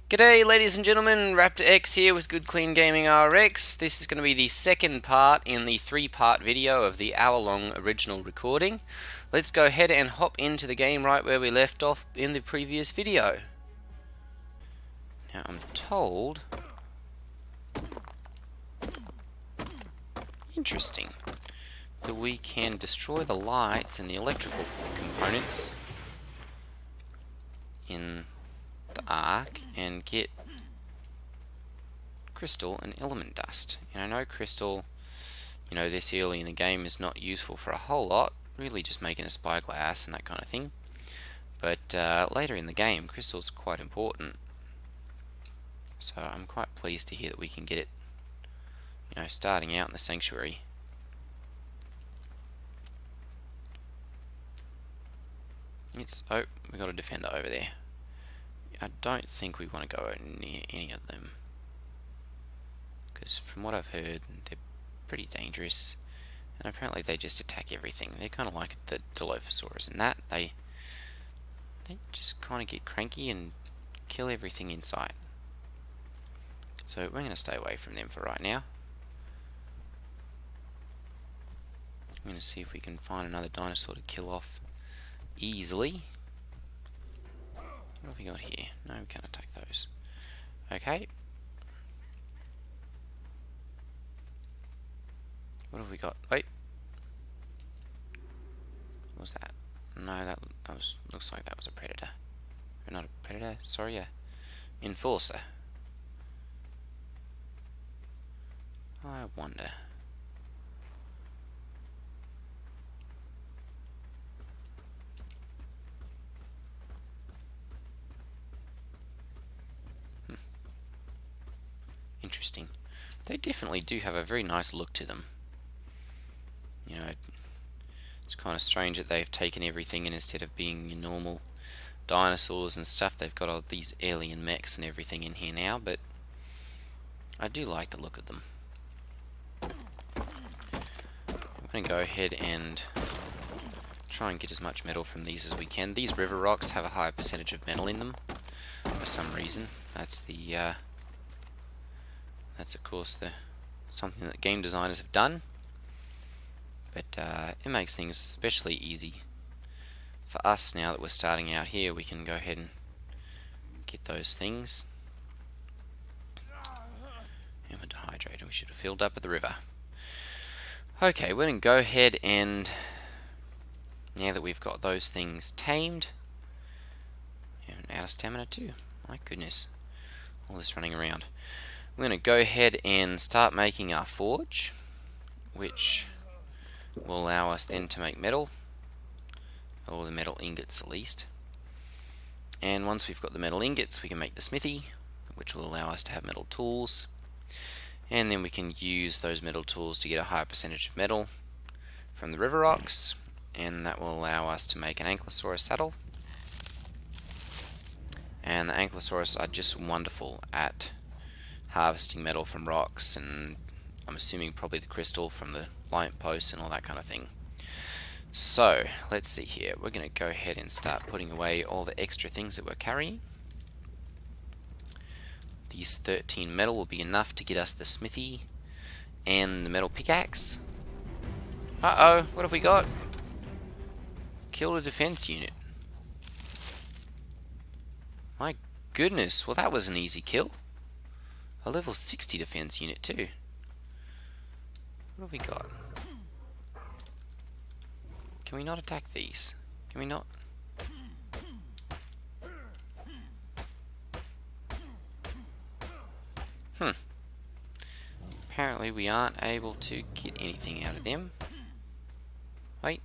G'day ladies and gentlemen, Raptor X here with Good Clean Gaming RX. This is going to be the second part in the 3-part video of the hour-long original recording. Let's go ahead and hop into the game right where we left off in the previous video. Now I'm told... Interesting. That we can destroy the lights and the electrical components in the ARK and get crystal and element dust. And I know crystal, this early in the game is not useful for a whole lot, really just making a spyglass and that kind of thing. But later in the game, crystal's quite important. So I'm quite pleased to hear that we can get it, starting out in the sanctuary. Oh, we got a defender over there. I don't think we want to go near any of them, because from what I've heard, they're pretty dangerous, and apparently they just attack everything. They're kind of like the Dilophosaurus, and that they just kind of get cranky and kill everything in sight. So we're going to stay away from them for right now. I'm going to see if we can find another dinosaur to kill off easily. What have we got here? No, we can't attack those. Okay. What have we got? Wait. What was that? No, that was. Looks like that was a predator. Or not a predator. Sorry, a enforcer. I wonder. Interesting. They definitely do have a very nice look to them. It's kind of strange that they've taken everything, and instead of being your normal dinosaurs and stuff, they've got all these alien mechs and everything in here now, but I do like the look of them. I'm going to go ahead and try and get as much metal from these as we can. These river rocks have a higher percentage of metal in them for some reason. That's of course something that game designers have done, but it makes things especially easy for us now that we're starting out here. We can go ahead and get those things. And we're dehydrated. We should have filled up at the river. Okay, we're going to go ahead and, now that we've got those things tamed, and out of stamina too. My goodness, all this running around. We're going to go ahead and start making our forge, which will allow us then to make metal, or the metal ingots at least. And once we've got the metal ingots, we can make the smithy, which will allow us to have metal tools. And then we can use those metal tools to get a higher percentage of metal from the river rocks, and that will allow us to make an ankylosaurus saddle. And the ankylosaurus are just wonderful at harvesting metal from rocks, and I'm assuming probably the crystal from the light posts and all that kind of thing. So let's see here. We're going to go ahead and start putting away all the extra things that we're carrying. These 13 metal will be enough to get us the smithy and the metal pickaxe. Uh-oh, what have we got? Killed a defense unit. My goodness, well that was an easy kill. A level 60 defense unit too. What have we got? Can we not attack these? Can we not? Apparently we aren't able to get anything out of them. Wait,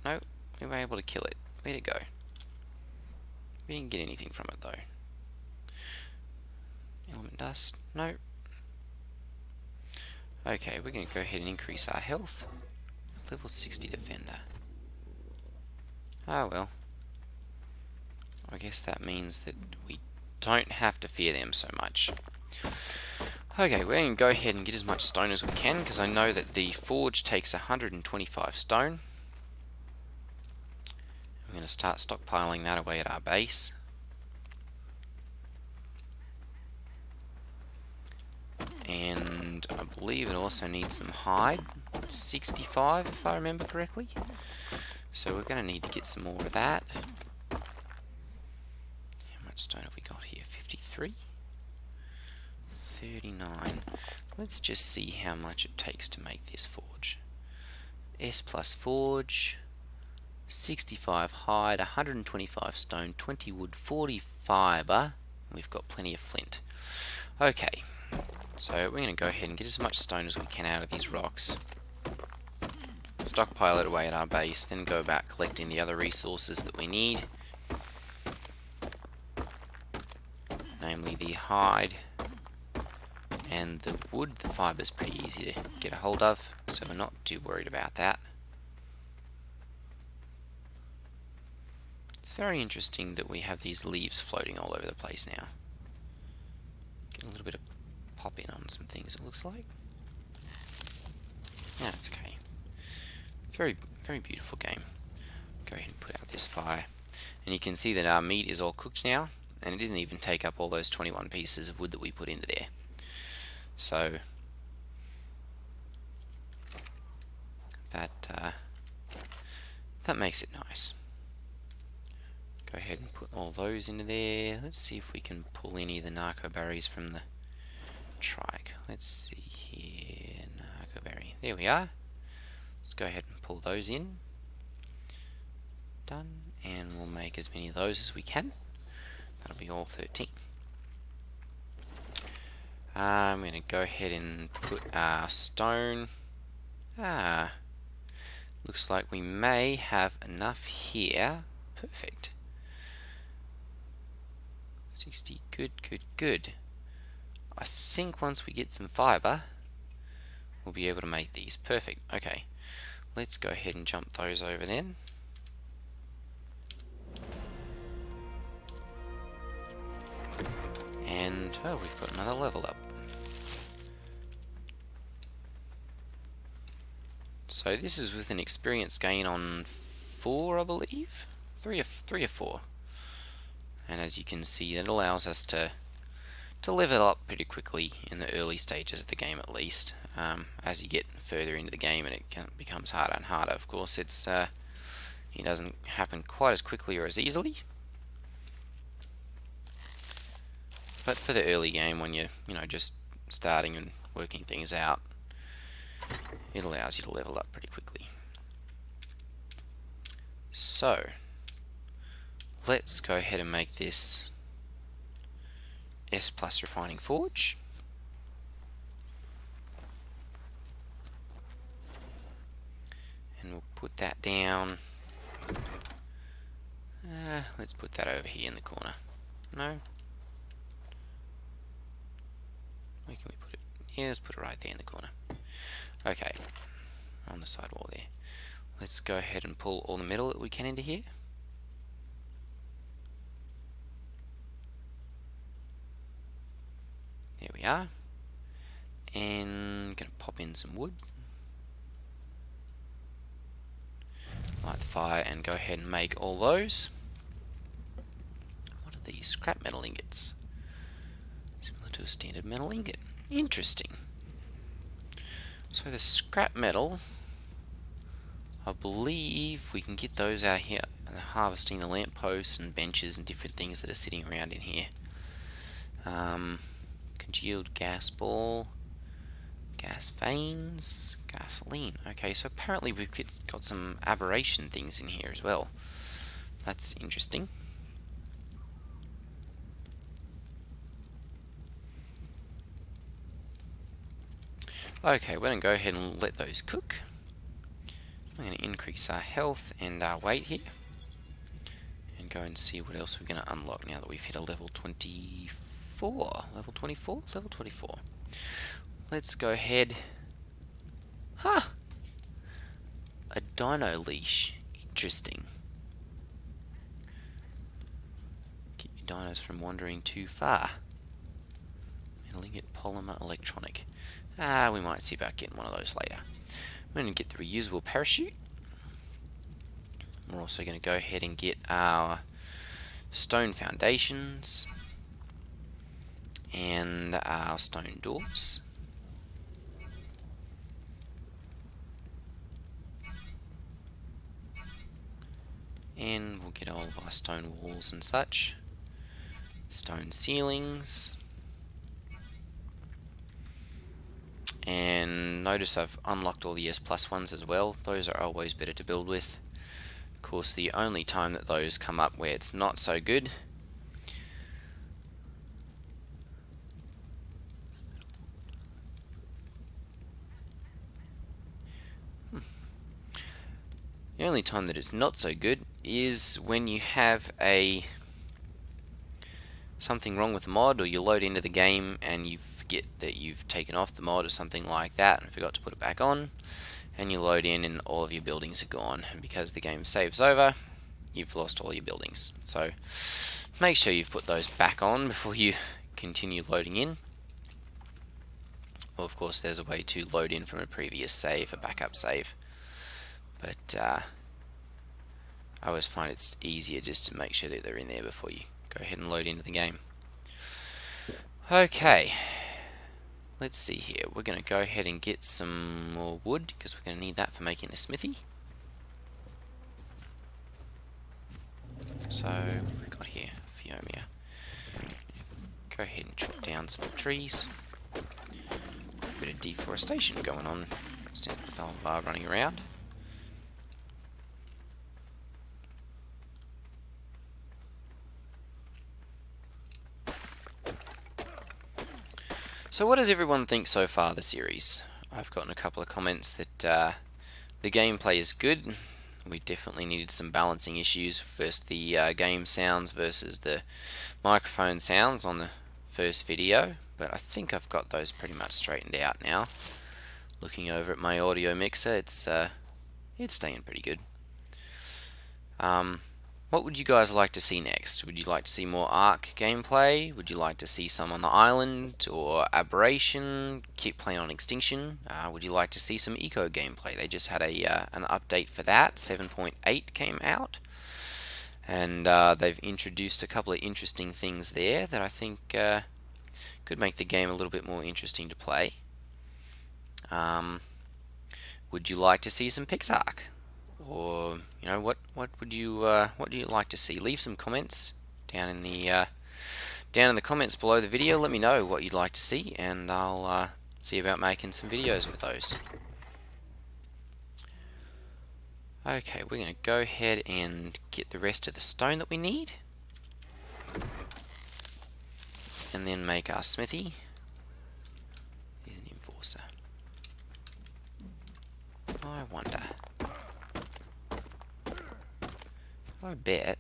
no, we were able to kill it. Where'd it go? We didn't get anything from it though. Element dust, no. Okay, we're going to go ahead and increase our health. Level 60 defender. Oh well. I guess that means that we don't have to fear them so much. Okay, we're going to go ahead and get as much stone as we can, because I know that the forge takes 125 stone. I'm going to start stockpiling that away at our base. believe it also needs some hide. 65 if I remember correctly. So we're going to need to get some more of that. How much stone have we got here? 53? 39. Let's just see how much it takes to make this forge. S plus forge, 65 hide, 125 stone, 20 wood, 40 fibre. We've got plenty of flint. Okay, so we're going to go ahead and get as much stone as we can out of these rocks. Stockpile it away at our base, then go about collecting the other resources that we need. Namely the hide and the wood. The fibre is pretty easy to get a hold of, so we're not too worried about that. It's very interesting that we have these leaves floating all over the place now. Get a little bit of pop in on some things, it looks like. Yeah, it's okay. Very, very beautiful game. Go ahead and put out this fire. And you can see that our meat is all cooked now, and it didn't even take up all those 21 pieces of wood that we put into there. So that makes it nice. Go ahead and put all those into there. Let's see if we can pull any of the narco berries from the trike. Let's see here, narco berry. There we are. Let's go ahead and pull those in. Done. And we'll make as many of those as we can. That'll be all 13. I'm going to go ahead and put our stone. Looks like we may have enough here. Perfect. 60, good, good, good. I think once we get some fibre, we'll be able to make these. Perfect. Okay, let's go ahead and jump those over then. And, oh, we've got another level up. So this is with an experience gain on 4, I believe? 3 or 4. And as you can see, it allows us to level up pretty quickly in the early stages of the game, at least. As you get further into the game and it becomes harder and harder, of course, it doesn't happen quite as quickly or as easily. But for the early game, when you're just starting and working things out, it allows you to level up pretty quickly. So let's go ahead and make this S plus refining forge. And we'll put that down. Let's put that over here in the corner. No? Where can we put it? Yeah, let's put it right there in the corner. Okay, on the side wall there. Let's go ahead and pull all the metal that we can into here. There we are. And gonna pop in some wood. Light the fire and go ahead and make all those. What are these? Scrap metal ingots. Similar to a standard metal ingot. Interesting. So the scrap metal, I believe we can get those out of here, harvesting the lampposts and benches and different things that are sitting around in here. Congealed gas ball, gas veins, gasoline. Okay, so apparently we've got some aberration things in here as well. That's interesting. Okay, we're going to go ahead and let those cook. I'm going to increase our health and our weight here. And go and see what else we're going to unlock now that we've hit a level 24. Level 24? Level 24. Let's go ahead. Huh! A dino leash. Interesting. Keep your dinos from wandering too far. Metal ingot, polymer, electronic. We might see about getting one of those later. We're going to get the reusable parachute. We're also going to go ahead and get our stone foundations and our stone doors. And we'll get all of our stone walls and such. Stone ceilings. And notice I've unlocked all the S+ ones as well. Those are always better to build with. Of course, the only time that those come up where it's not so good the only time that it's not so good is when you have something wrong with the mod, or you load into the game and you forget that you've taken off the mod or something like that and forgot to put it back on, and you load in and all of your buildings are gone, and because the game saves over, you've lost all your buildings. So make sure you've put those back on before you continue loading in. Well, of course there's a way to load in from a previous save, a backup save, but I always find it's easier just to make sure that they're in there before you go ahead and load into the game. Okay, let's see here. We're going to go ahead and get some more wood, because we're going to need that for making a smithy. So, what have we got here? Phiomia. Go ahead and chop down some trees. A bit of deforestation going on with old bar running around. So what does everyone think so far the series? I've gotten a couple of comments that the gameplay is good. We definitely needed some balancing issues. First the game sounds versus the microphone sounds on the first video, but I think I've got those pretty much straightened out now. Looking over at my audio mixer, it's staying pretty good. What would you guys like to see next? Would you like to see more ARK gameplay? Would you like to see some on the island, or Aberration? Keep playing on Extinction? Would you like to see some eco gameplay? They just had an update for that. 7.8 came out, and they've introduced a couple of interesting things there that I think could make the game a little bit more interesting to play. Would you like to see some PixARK? Or, you know, what do you like to see? Leave some comments down in the comments below the video. Let me know what you'd like to see, and I'll see about making some videos with those. Okay, we're going to go ahead and get the rest of the stone that we need, and then make our smithy. Here's an enforcer. I wonder. I bet.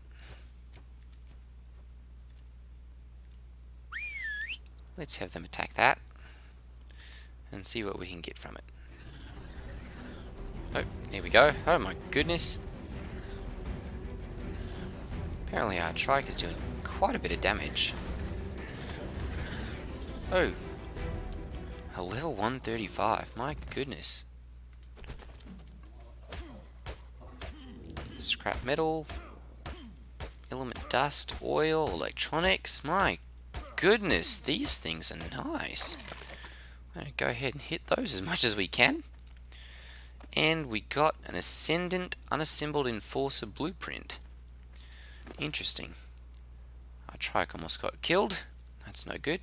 Let's have them attack that and see what we can get from it. Oh, here we go. Oh my goodness. Apparently our trike is doing quite a bit of damage. Oh. A level 135. My goodness. Scrap metal. Element dust, oil, electronics. My goodness, these things are nice. I'm going to go ahead and hit those as much as we can. And we got an Ascendant Unassembled Enforcer blueprint. Interesting. Our trike almost got killed. That's no good.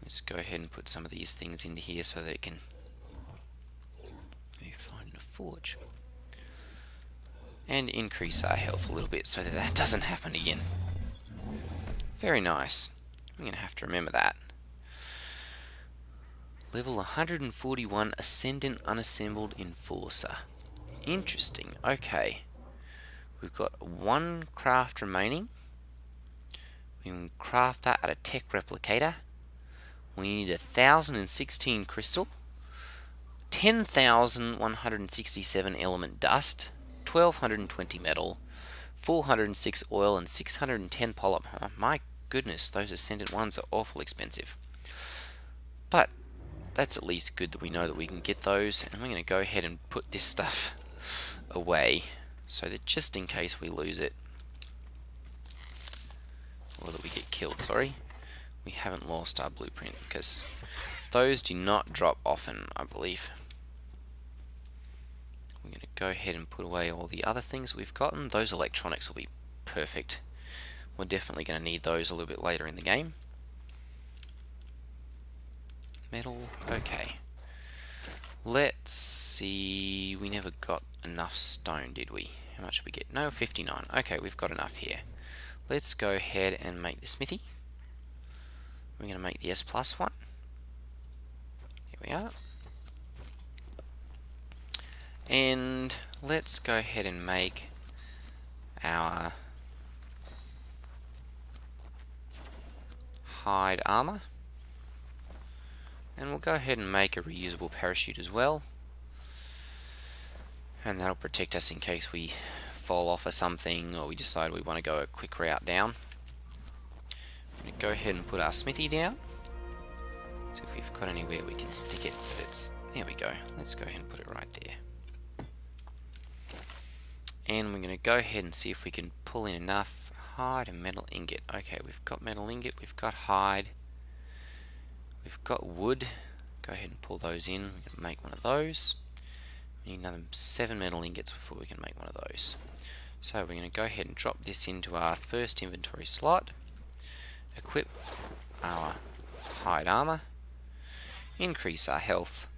Let's go ahead and put some of these things into here so that it can find a forge. And increase our health a little bit so that that doesn't happen again. Very nice. I'm going to have to remember that. Level 141 Ascendant Unassembled Enforcer. Interesting. Okay. We've got one craft remaining. We can craft that at a tech replicator. We need 1,016 crystal, 10,167 element dust, 1,220 metal, 406 oil, and 610 polymer. My goodness, those Ascendant ones are awful expensive. But that's at least good that we know that we can get those, and we're going to go ahead and put this stuff away so that just in case we lose it, or that we get killed, sorry, we haven't lost our blueprint, because those do not drop often, I believe. We're going to go ahead and put away all the other things we've gotten. Those electronics will be perfect. We're definitely going to need those a little bit later in the game. Metal, okay. Let's see, we never got enough stone, did we? How much did we get? No, 59. Okay, we've got enough here. Let's go ahead and make the smithy. We're going to make the S+ one. Here we are. And let's go ahead and make our hide armor. And we'll go ahead and make a reusable parachute as well. And that'll protect us in case we fall off or something, or we decide we want to go a quick route down. I'm going to go ahead and put our smithy down. So if we've got anywhere we can stick it, there we go. Let's go ahead and put it right there. And we're going to go ahead and see if we can pull in enough hide and metal ingot. Okay, we've got metal ingot, we've got hide, we've got wood. Go ahead and pull those in. We're going to make one of those. We need another 7 metal ingots before we can make one of those. So we're going to go ahead and drop this into our first inventory slot. Equip our hide armor. Increase our health.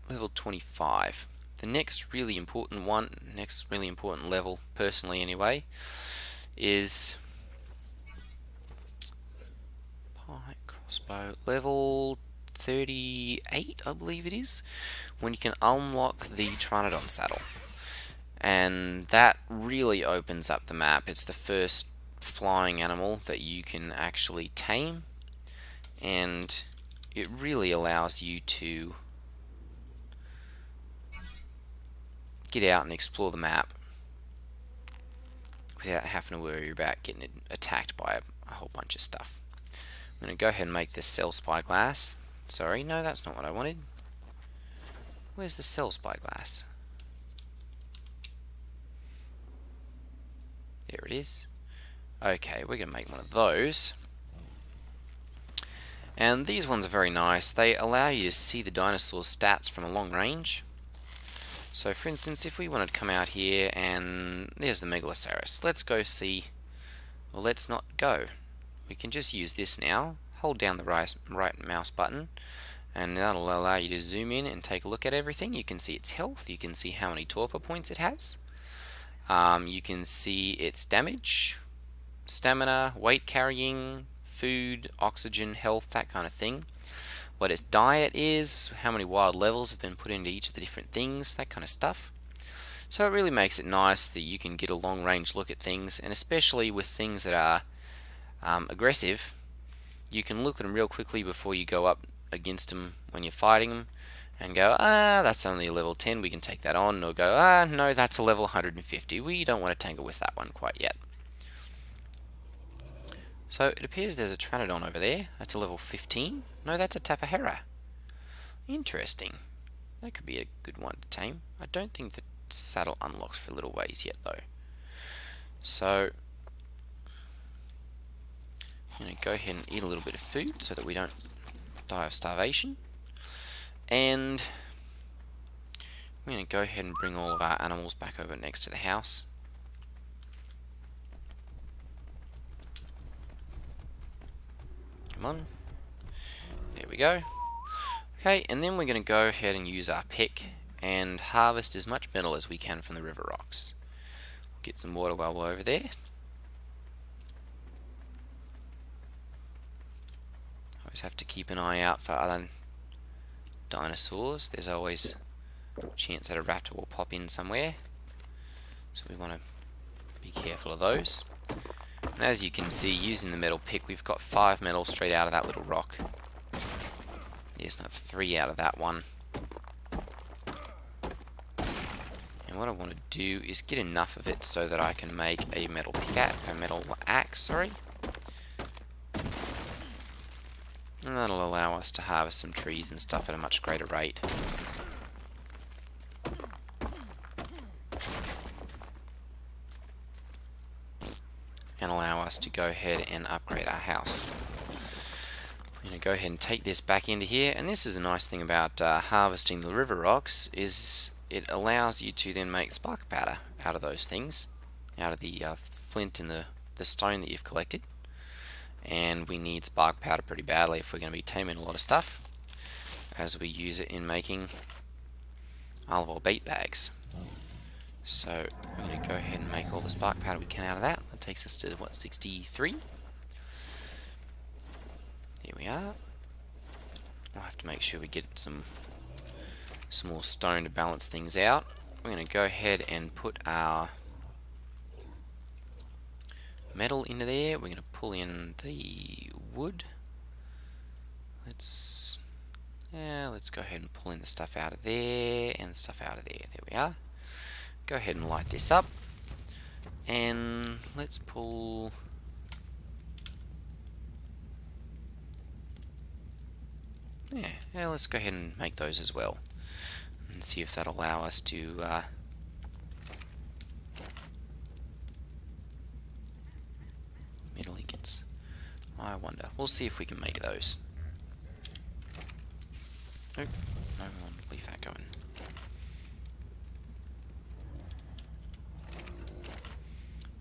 Level 25. The next really important level, personally anyway, is pike crossbow level 38, I believe it is, when you can unlock the Pteranodon saddle. And that really opens up the map. It's the first flying animal that you can actually tame, and it really allows you to get out and explore the map without having to worry about getting attacked by a whole bunch of stuff. I'm going to go ahead and make this cell spyglass. Sorry, no, that's not what I wanted. Where's the cell spyglass? There it is. Okay, we're going to make one of those. And these ones are very nice. They allow you to see the dinosaur stats from a long range. So for instance, if we wanted to come out here and there's the Megalosaurus. Let's go see, well, let's not go. We can just use this now. Hold down the right mouse button and that'll allow you to zoom in and take a look at everything. You can see its health, you can see how many torpor points it has. You can see its damage, stamina, weight carrying, food, oxygen, health, that kind of thing. What its diet is, how many wild levels have been put into each of the different things, that kind of stuff. So it really makes it nice that you can get a long range look at things, and especially with things that are aggressive, you can look at them real quickly before you go up against them when you're fighting them and go, that's only a level 10, we can take that on, or go, no, that's a level 150, we don't want to tangle with that one quite yet. So it appears there's a Pteranodon over there. That's a level 15. No, that's a Tapahera. Interesting. That could be a good one to tame. I don't think the saddle unlocks for little ways yet though. So I'm going to go ahead and eat a little bit of food so that we don't die of starvation. And I'm going to go ahead and bring all of our animals back over next to the house. Come on. There we go. Okay, and then we're going to go ahead and use our pick and harvest as much metal as we can from the river rocks. Get some water while we're over there. Always have to keep an eye out for other dinosaurs. There's always a chance that a raptor will pop in somewhere. So we want to be careful of those. And as you can see, using the metal pick, we've got 5 metal straight out of that little rock. There's another 3 out of that one. And what I want to do is get enough of it so that I can make a metal axe, sorry. And that'll allow us to harvest some trees and stuff at a much greater rate. And allow us to go ahead and upgrade our house. I'm going to go ahead and take this back into here, and this is a nice thing about harvesting the river rocks, is it allows you to then make spark powder out of those things, out of the flint and the stone that you've collected. And we need spark powder pretty badly if we're going to be taming a lot of stuff, as we use it in making olive oil bait bags. So we're going to go ahead and make all the spark powder we can out of that. That takes us to, what, 63? Here we are. We'll have to make sure we get some more stone to balance things out. We're going to go ahead and put our metal into there. We're going to pull in the wood. Let's go ahead and pull in the stuff out of there and the stuff out of there. There we are. Go ahead and light this up, and let's pull let's go ahead and make those as well and see if that'll allow us to metal ingots. I wonder. We'll see if we can make those. Oh, no, we'll leave that going.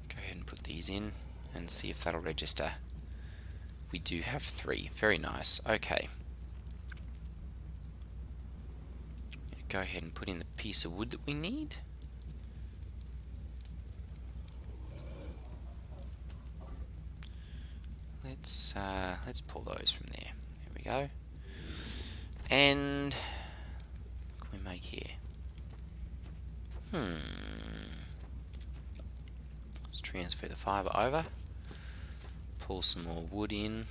Go ahead and put these in and see if that'll register. We do have 3. Very nice. Okay. Go ahead and put in the piece of wood that we need. Let's pull those from there. There we go. And what can we make here? Let's transfer the fibre over. Pull some more wood in.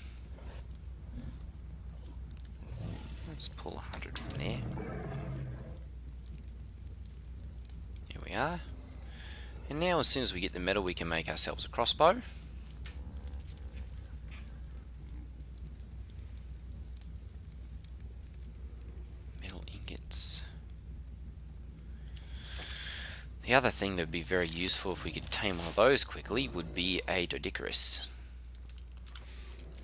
Let's pull 100 from there. Here we are. And now as soon as we get the metal, we can make ourselves a crossbow. Metal ingots. The other thing that would be very useful if we could tame one of those quickly would be a Doedicurus.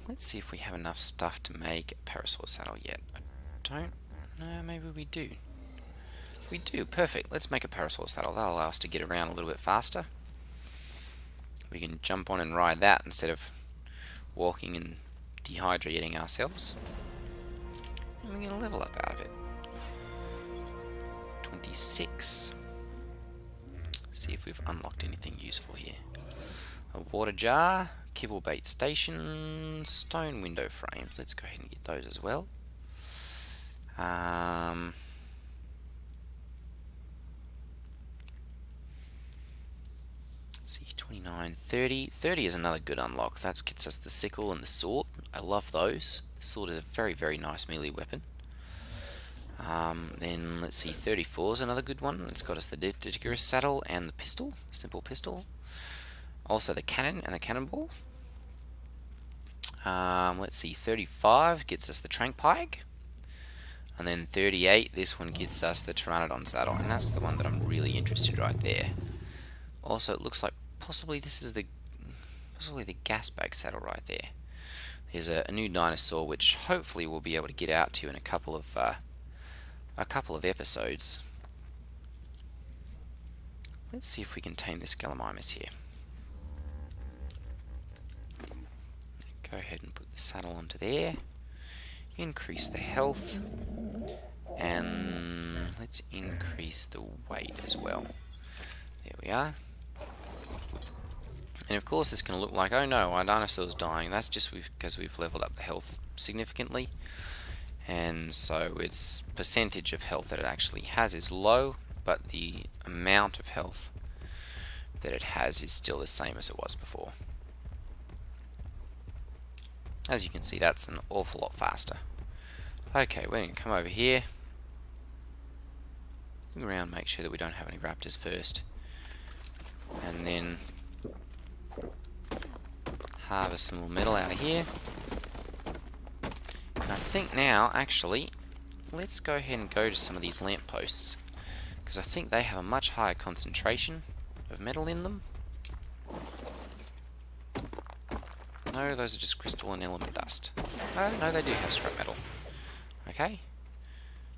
Let's see if we have enough stuff to make a parasaur saddle yet. I don't know, maybe we do. We do, perfect. Let's make a parasaur saddle. That'll allow us to get around a little bit faster. We can jump on and ride that instead of walking and dehydrating ourselves. And we're going to level up out of it. 26. See if we've unlocked anything useful here. A water jar, kibble bait station, stone window frames. Let's go ahead and get those as well. Let's see, 29, 30. 30 is another good unlock. That gets us the sickle and the sword. I love those. The sword is a very, very nice melee weapon. Then let's see, 34 is another good one. It's got us the Doedicurus saddle and the pistol, simple pistol. Also the cannon and the cannonball. Let's see, 35 gets us the trank pike. And then 38, this one gets us the Pteranodon saddle, and that's the one that I'm really interested right there. Also, it looks like possibly this is the gas bag saddle right there. There's a new dinosaur which hopefully we'll be able to get out to in a couple of episodes. Let's see if we can tame this Gallimimus here. Go ahead and put the saddle onto there. Increase the health. And let's increase the weight as well. There we are. And of course it's going to look like, oh no, our dinosaur's dying. That's just because we've leveled up the health significantly. And so its percentage of health that it actually has is low, but the amount of health that it has is still the same as it was before. As you can see, that's an awful lot faster. Okay, we're going to come over here. Look around, make sure that we don't have any raptors first. And then harvest some more metal out of here. And I think now, actually, let's go ahead and go to some of these lampposts, because I think they have a much higher concentration of metal in them. No, those are just crystal and element dust. Oh, no, they do have scrap metal. Okay.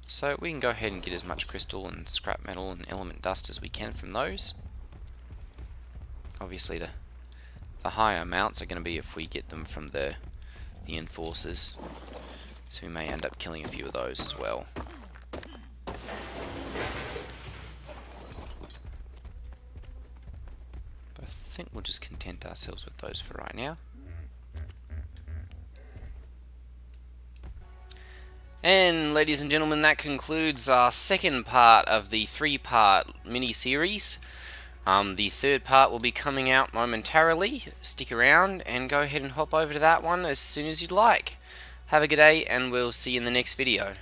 So we can go ahead and get as much crystal and scrap metal and element dust as we can from those. Obviously the higher amounts are going to be if we get them from the enforcers. So we may end up killing a few of those as well. But I think we'll just content ourselves with those for right now. And ladies and gentlemen, that concludes our second part of the 3-part mini-series. The third part will be coming out momentarily. Stick around and go ahead and hop over to that one as soon as you'd like. Have a good day, and we'll see you in the next video.